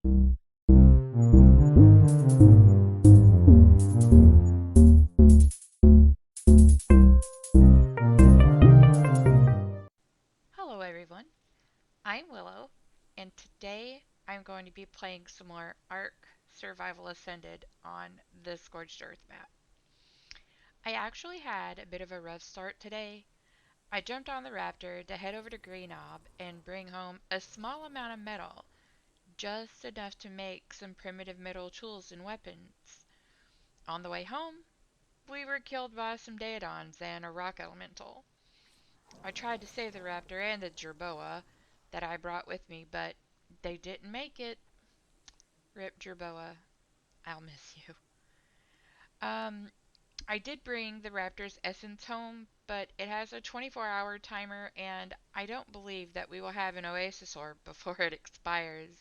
Hello everyone, I'm Willow, and today I'm going to be playing some more Ark Survival Ascended on the Scorched Earth map. I actually had a bit of a rough start today. I jumped on the Raptor to head over to Green Knob and bring home a small amount of metal, just enough to make some primitive metal tools and weapons. On the way home, we were killed by some Daedons and a rock elemental. I tried to save the Raptor and the Jerboa that I brought with me, but they didn't make it. Rip Jerboa, I'll miss you. Um, I did bring the Raptor's essence home, but it has a 24-hour timer, and I don't believe that we will have an Oasis orb before it expires.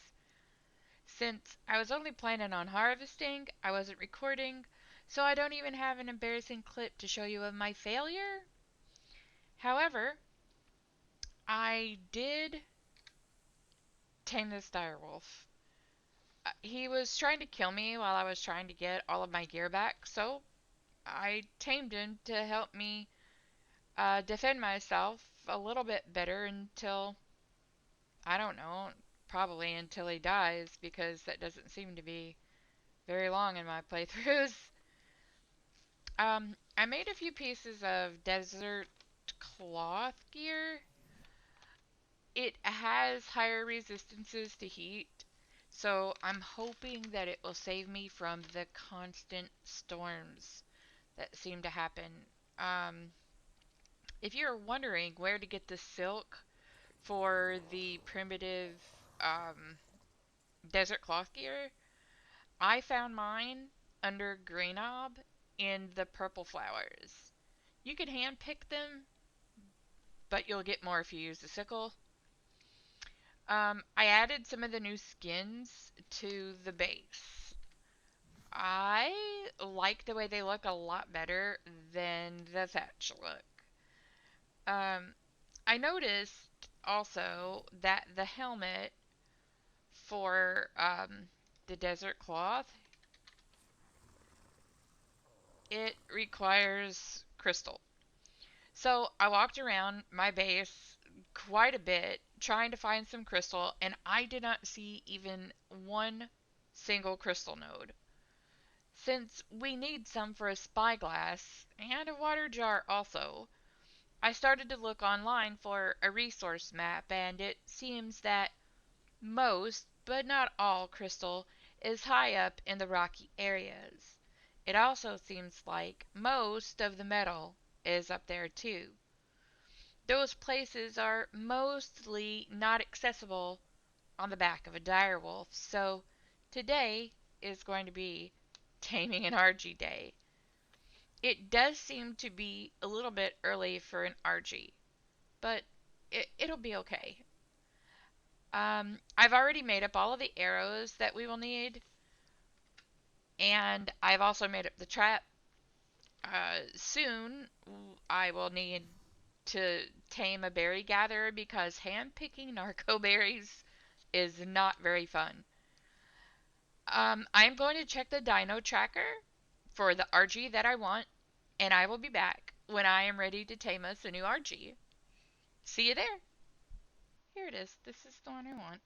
Since I was only planning on harvesting, I wasn't recording, so I don't even have an embarrassing clip to show you of my failure. However, I did tame this direwolf. He was trying to kill me while I was trying to get all of my gear back, so I tamed him to help me defend myself a little bit better until, I don't know, probably until he dies, because that doesn't seem to be very long in my playthroughs. I made a few pieces of desert cloth gear. It has higher resistances to heat, so I'm hoping that it will save me from the constant storms that seem to happen. Um, if you're wondering where to get the silk for the primitive um, desert cloth gear, I found mine under Greenob in the purple flowers. You can hand pick them, but you'll get more if you use the sickle. I added some of the new skins to the base. I like the way they look a lot better than the thatch look. Um, I noticed also that the helmet for the desert cloth, it requires crystal. So I walked around my base quite a bit trying to find some crystal, and I did not see even one single crystal node. Since we need some for a spyglass and a water jar also, I started to look online for a resource map, and it seems that most, but not all, crystal is high up in the rocky areas. It also seems like most of the metal is up there too. Those places are mostly not accessible on the back of a direwolf, so today is going to be taming an RG day. It does seem to be a little bit early for an RG, but it'll be okay. I've already made up all of the arrows that we will need, and I've also made up the trap. Soon, I will need to tame a berry gatherer because hand picking narco berries is not very fun. I'm going to check the dino tracker for the RG that I want, and I will be back when I am ready to tame us a new RG. See you there. Here it is. This is the one I want.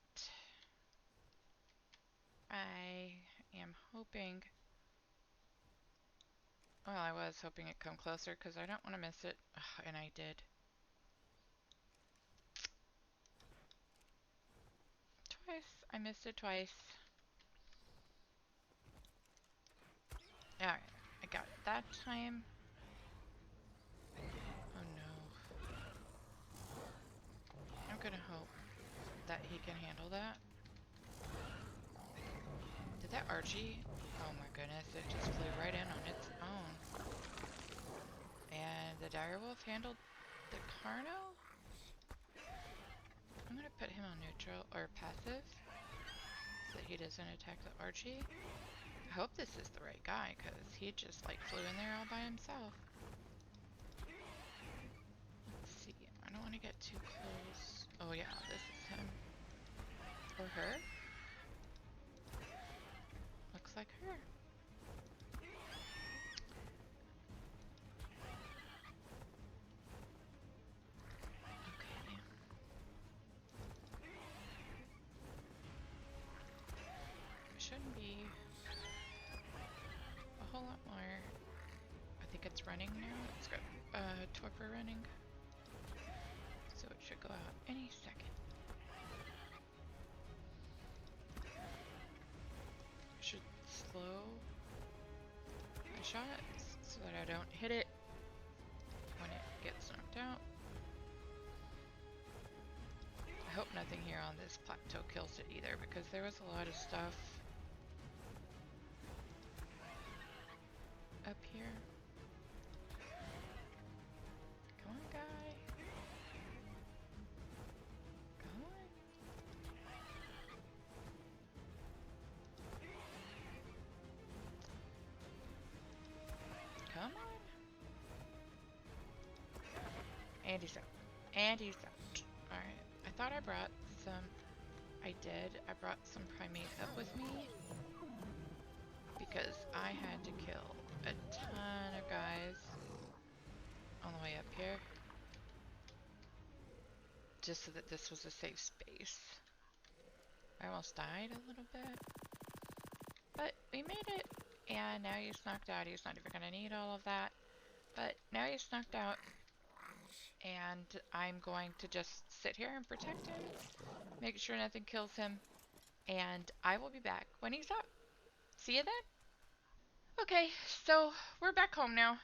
I am hoping. Well, I was hoping it'd come closer because I don't want to miss it. Ugh, and I did. Twice. I missed it twice. Alright, I got it that time. Oh no. I'm gonna hope that he can handle that. Did that Archie? Oh my goodness, it just flew right in on its own. And the direwolf handled the Carno? I'm gonna put him on neutral or passive so that he doesn't attack the Archie. I hope this is the right guy because he just like flew in there all by himself. Let's see, I don't want to get too close. Oh yeah, this is him. Or her? like her. Okay. Shouldn't be a whole lot more. I think it's running now. It's got torpor running. So it should go out any second. Should slow my shots so that I don't hit it when it gets knocked out. I hope nothing here on this plateau kills it either, because there was a lot of stuff up here. Come on, guy. Come on. Come on. And he's out. And he's out. Alright. I thought I brought some. I did. I brought some primates up with me because I had to kill a ton of guys on the way up here just so that this was a safe space. I almost died a little bit, but we made it, and now he's knocked out. He's not even going to need all of that, but now he's knocked out, and I'm going to just sit here and protect him, make sure nothing kills him, and I will be back when he's up. See you then. Okay, so we're back home now.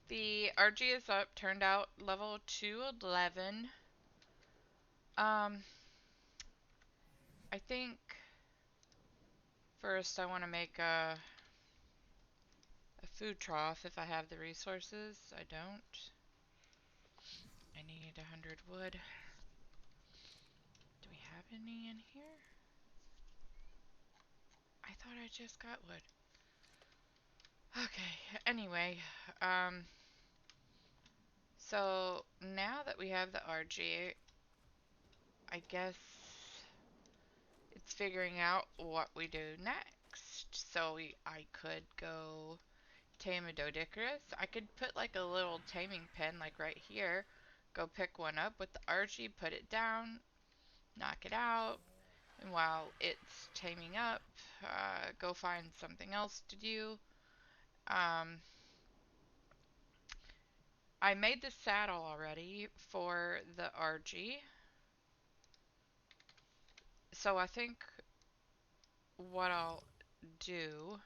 The RG is up, turned out level 211. I think first I want to make a food trough if I have the resources. I don't. I need 100 wood. Do we have any in here? I thought I just got wood. Okay, anyway, so now that we have the RG, I guess it's figuring out what we do next. So I could go tame a Doedicurus. I could put like a little taming pen like right here. Go pick one up with the RG, put it down, knock it out, and while it's taming up, go find something else to do. I made the saddle already for the RG. So I think what I'll do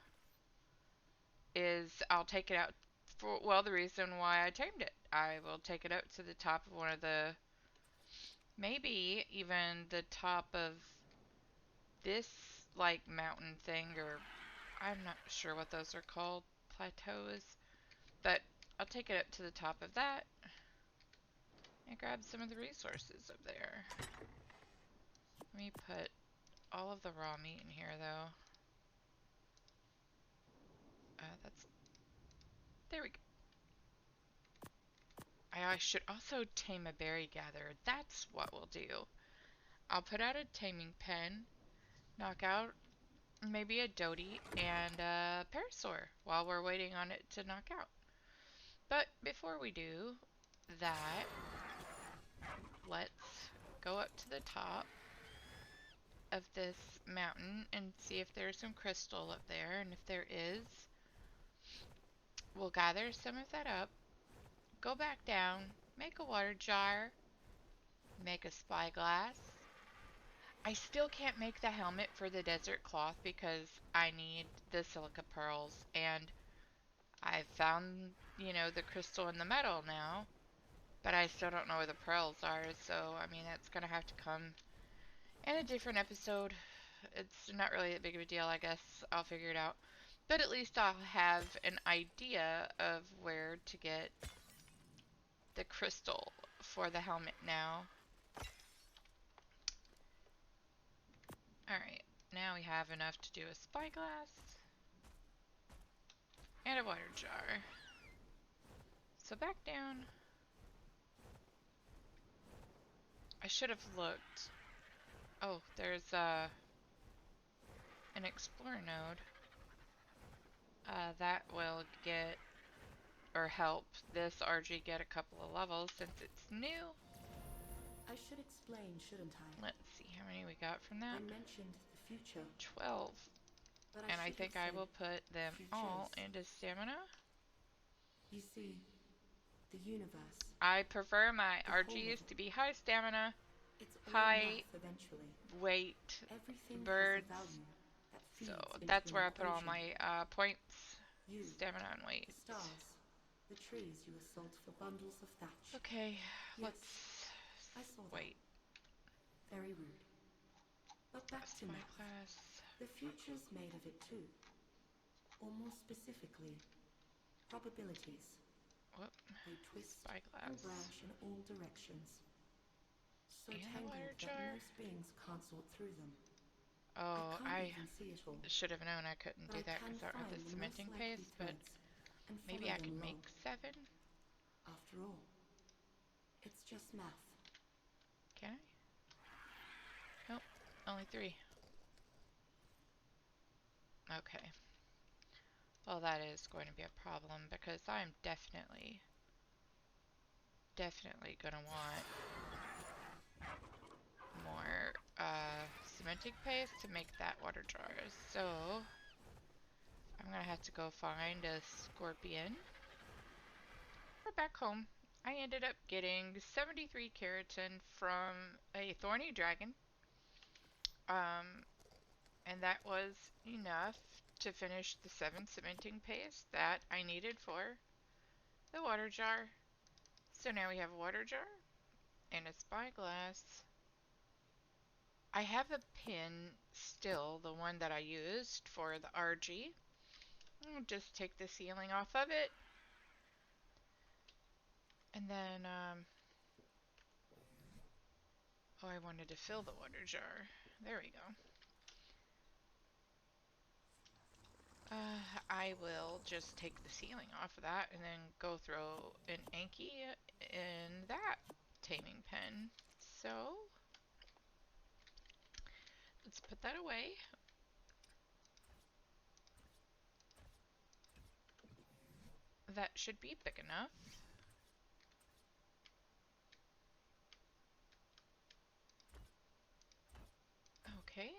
is I'll take it out for, well, the reason why I tamed it. I will take it up to the top of one of the, maybe even the top of this, like, mountain thing, or I'm not sure what those are called, plateaus, but I'll take it up to the top of that and grab some of the resources up there. Let me put all of the raw meat in here, though. There we go. I should also tame a berry gatherer. That's what we'll do. I'll put out a taming pen, knock out maybe a Doty and a parasaur while we're waiting on it to knock out. But before we do that, let's go up to the top of this mountain and see if there's some crystal up there. And if there is, we'll gather some of that up, go back down, make a water jar, make a spyglass. I still can't make the helmet for the desert cloth because I need the silica pearls, and I've found, you know, the crystal and the metal now, but I still don't know where the pearls are, so I mean that's gonna have to come in a different episode. It's not really that big of a deal, I guess. I'll figure it out. But at least I'll have an idea of where to get the crystal for the helmet now. Alright, now we have enough to do a spyglass and a water jar. So back down. I should have looked. Oh, there's an explorer node. That will get or help this RG get a couple of levels since it's new. I should explain, shouldn't I? Let's see how many we got from I that. mentioned the future, 12. but I And I should have think I said will put them all futures. into stamina. You see, the universe, I prefer my the whole of RGs to it, be high stamina, it's all high math eventually. weight Everything has a birds. value that So feeds into that's an where I put all equation. my points, You, stamina, and weight. the stars, the trees you assault for bundles of thatch. Okay, Yes, let's I saw that. wait. Very rude. But back to math. Spyglass. The future's made of it too. Or more specifically, probabilities. Whoop. They twist and Spyglass. branch in all directions, so And a tangled water that jar. most beings can't sort through them. I Oh, can't I even see it all, should have known I couldn't but do I that can because I don't have find the the most cementing likely paste, but threads and maybe follow I them can make along. 7. After all, it's just math. Can I? Nope, only 3. Okay. Well, that is going to be a problem because I'm definitely gonna want more cementing paste to make that water jar. So I'm gonna have to go find a scorpion. We're back home. I ended up getting 73 keratin from a thorny dragon. Um, and that was enough to finish the 7 cementing paste that I needed for the water jar. So now we have a water jar and a spyglass. I have a pin still, the one that I used for the RG. I'll just take the sealing off of it. And then, oh, I wanted to fill the water jar. There we go. I will just take the sealing off of that and then go throw an Anki in that taming pen. So, let's put that away. That should be big enough. Okay.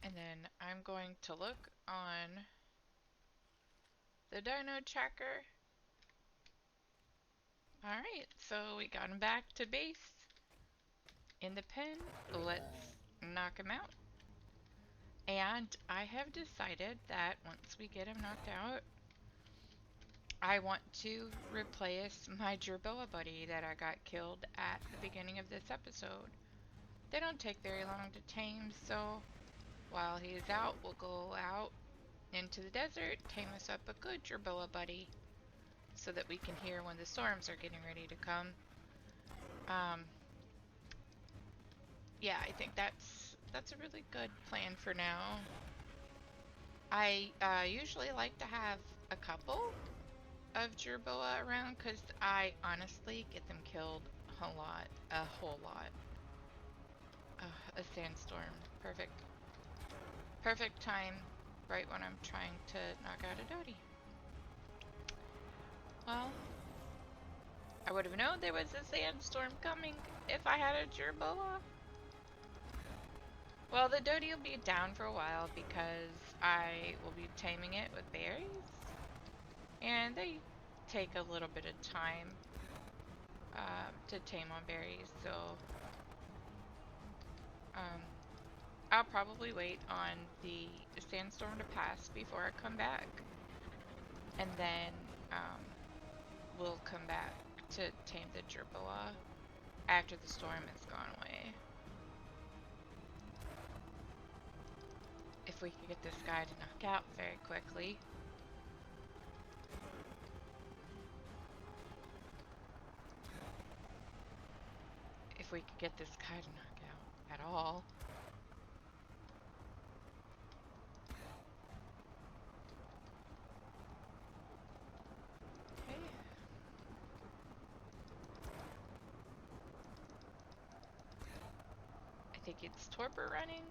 And then I'm going to look on the dino tracker. Alright, so we got him back to base in the pen. Let's knock him out. And I have decided that once we get him knocked out, I want to replace my Jerboa buddy that I got killed at the beginning of this episode. They don't take very long to tame, so while he's out, we'll go out into the desert, tame us up a good Jerboa buddy, so that we can hear when the storms are getting ready to come. Yeah, I think that's a really good plan for now. I usually like to have a couple of Jerboa around because I honestly get them killed a whole lot. A sandstorm, perfect time, right when I'm trying to knock out a Dodie. Well, I would have known there was a sandstorm coming if I had a Jerboa. Well, the Dodie will be down for a while because I will be taming it with berries. And they take a little bit of time to tame on berries, so um, I'll probably wait on the sandstorm to pass before I come back. And then we'll come back to tame the Jerboa after the storm has gone away. If we could get this guy to knock out very quickly. If we could get this guy to knock out at all. Okay. I think it's torpor running.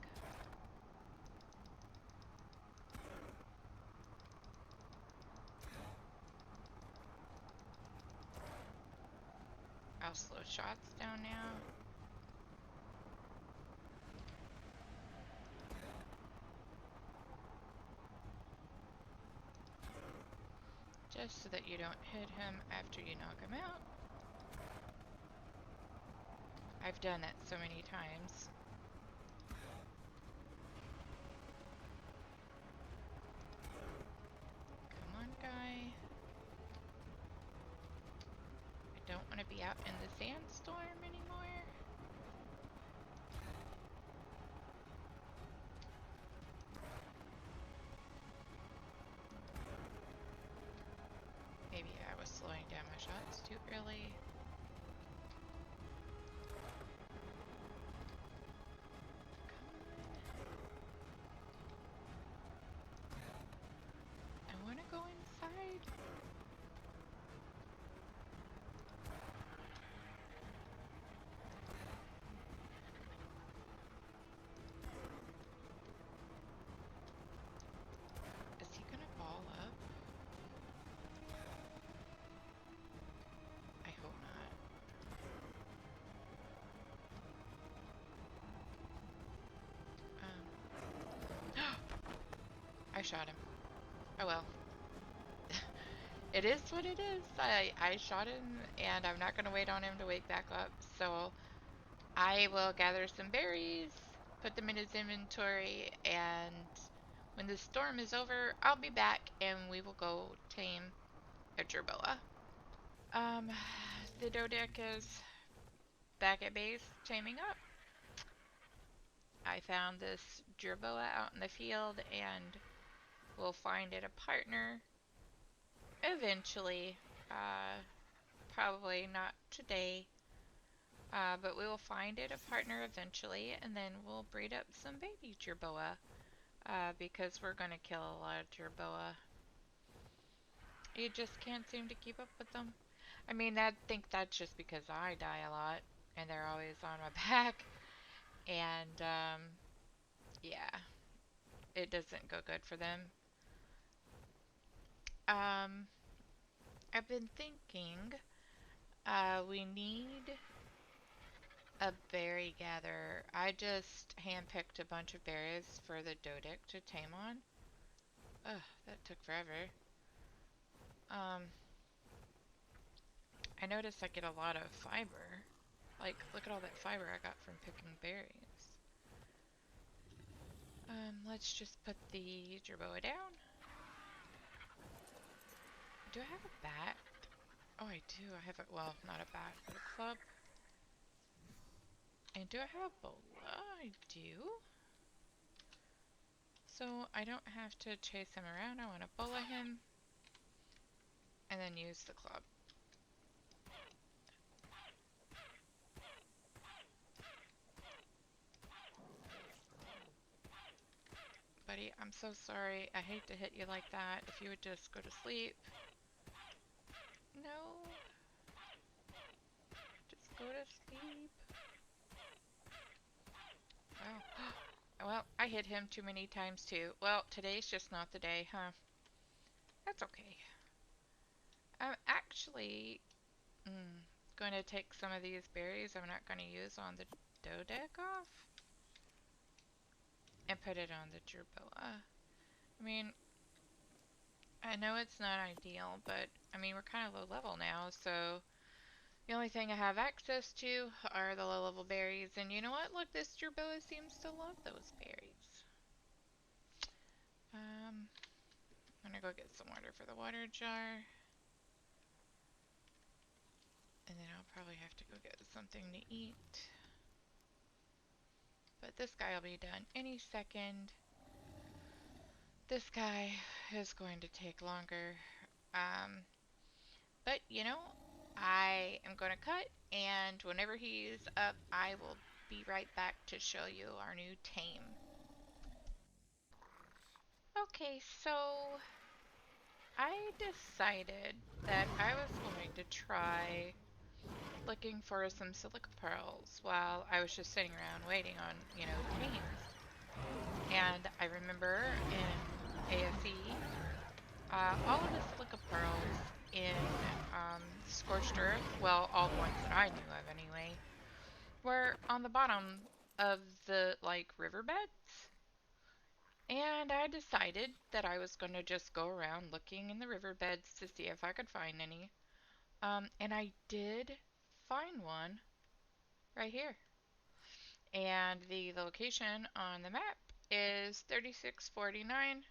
how slow shot's down now. Just so that you don't hit him after you knock him out. I've done that so many times. Come on, guy. I don't want to be out in the sandstorm anymore. Maybe I was slowing down my shots too early. I want to go inside. Is he gonna ball up? I hope not. I shot him. Oh well. It is what it is. I shot him, and I'm not gonna wait on him to wake back up, so I will gather some berries, put them in his inventory, and when the storm is over, I'll be back and we will go tame a jerboa. Um, the Dodec is back at base taming up. I found this jerboa out in the field and we'll find it a partner eventually. Probably not today, but we will find it a partner eventually, and then we'll breed up some baby jerboa. Because we're gonna kill a lot of jerboa. You just can't seem to keep up with them. I mean, I think that's just because I die a lot, and they're always on my back, and yeah, it doesn't go good for them. Um, I've been thinking, we need a berry gather. I just handpicked a bunch of berries for the Dodic to tame on. Ugh, that took forever. Um, I noticed I get a lot of fiber. Like, look at all that fiber I got from picking berries. Let's just put the jerboa down. Do I have a bat? Oh, I do. I have a, well, not a bat, but a club. And do I have a bola? I do. So I don't have to chase him around. I want to bola him and then use the club. Buddy, I'm so sorry. I hate to hit you like that. If you would just go to sleep. No. Just go to sleep. Wow. Well, I hit him too many times too. Well, today's just not the day, huh? That's okay. I'm actually going to take some of these berries I'm not going to use on the Dodec off and put it on the jerboa. I mean, I know it's not ideal, but I mean, we're kind of low level now, so the only thing I have access to are the low level berries. And you know what? Look, this jerboa seems to love those berries. I'm gonna go get some water for the water jar. And then I'll probably have to go get something to eat. But this guy will be done any second. This guy is going to take longer. But you know, I am going to cut, and whenever he's up, I will be right back to show you our new tame. Okay, so I decided that I was going to try looking for some silica pearls while I was just sitting around waiting on, tames. And I remember in ASE, all of the silica pearls in Scorched Earth, well, all the ones that I knew of anyway, were on the bottom of the like riverbeds. And I decided that I was going to just go around looking in the riverbeds to see if I could find any. And I did find one right here. And the location on the map is 3649.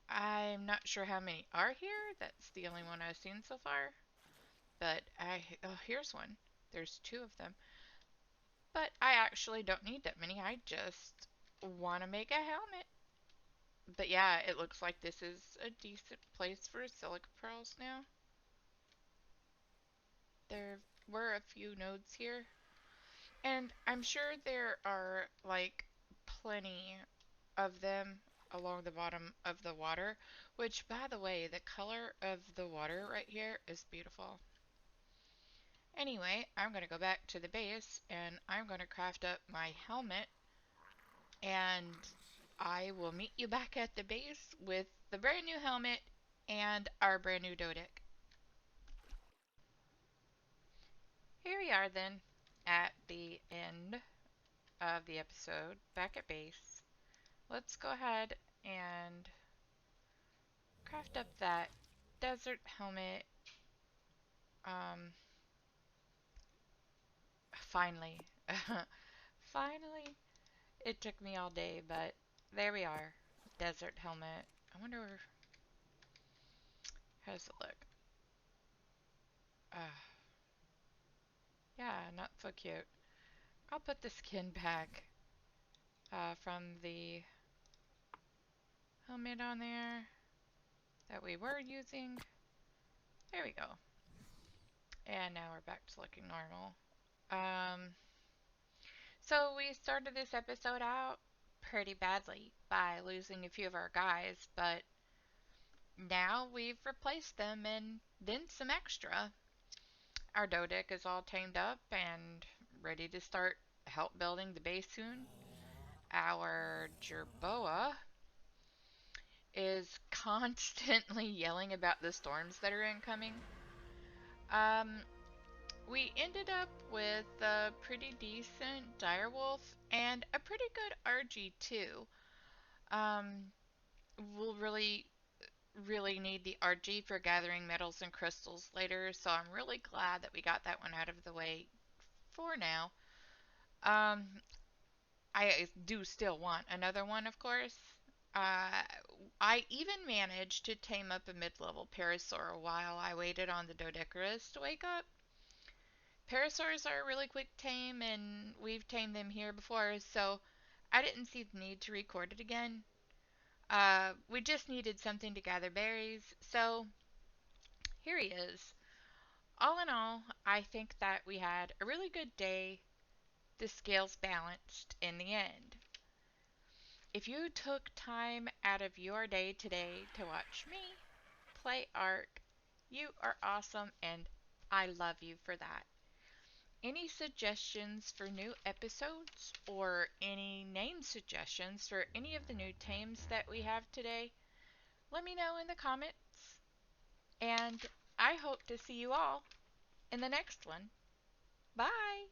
I'm not sure how many are here. That's the only one I've seen so far. But oh, here's one. There's two of them. But I actually don't need that many. I just want to make a helmet. But yeah, it looks like this is a decent place for silica pearls now. There were a few nodes here. And I'm sure there are like plenty of them along the bottom of the water, which by the way, the color of the water right here is beautiful. Anyway, I'm going to go back to the base and I'm going to craft up my helmet and I will meet you back at the base with the brand new helmet and our brand new dodec. Here we are then at the end of the episode, back at base. Let's go ahead and craft up that desert helmet. Um, finally. Finally. It took me all day, but there we are. Desert helmet. I wonder how does it look? Yeah, not so cute. I'll put the skin back from the helmet on there that we were using. There we go. And now we're back to looking normal. Um, so we started this episode out pretty badly by losing a few of our guys, but now we've replaced them and then some extra. Our Dodec is all tamed up and ready to start help building the base soon. Our Jerboa is constantly yelling about the storms that are incoming. Um, we ended up with a pretty decent direwolf and a pretty good RG2. Um, we'll really need the RG for gathering metals and crystals later, so I'm really glad that we got that one out of the way for now. Um, I do still want another one, of course. Uh, I even managed to tame up a mid-level parasaur while I waited on the Dodecarus to wake up. Parasaurs are a really quick tame, and we've tamed them here before, so I didn't see the need to record it again. We just needed something to gather berries, so here he is. All in all, I think that we had a really good day. The scales balanced in the end. If you took time out of your day today to watch me play Ark, you are awesome and I love you for that. Any suggestions for new episodes or any name suggestions for any of the new tames that we have today? Let me know in the comments. And I hope to see you all in the next one. Bye!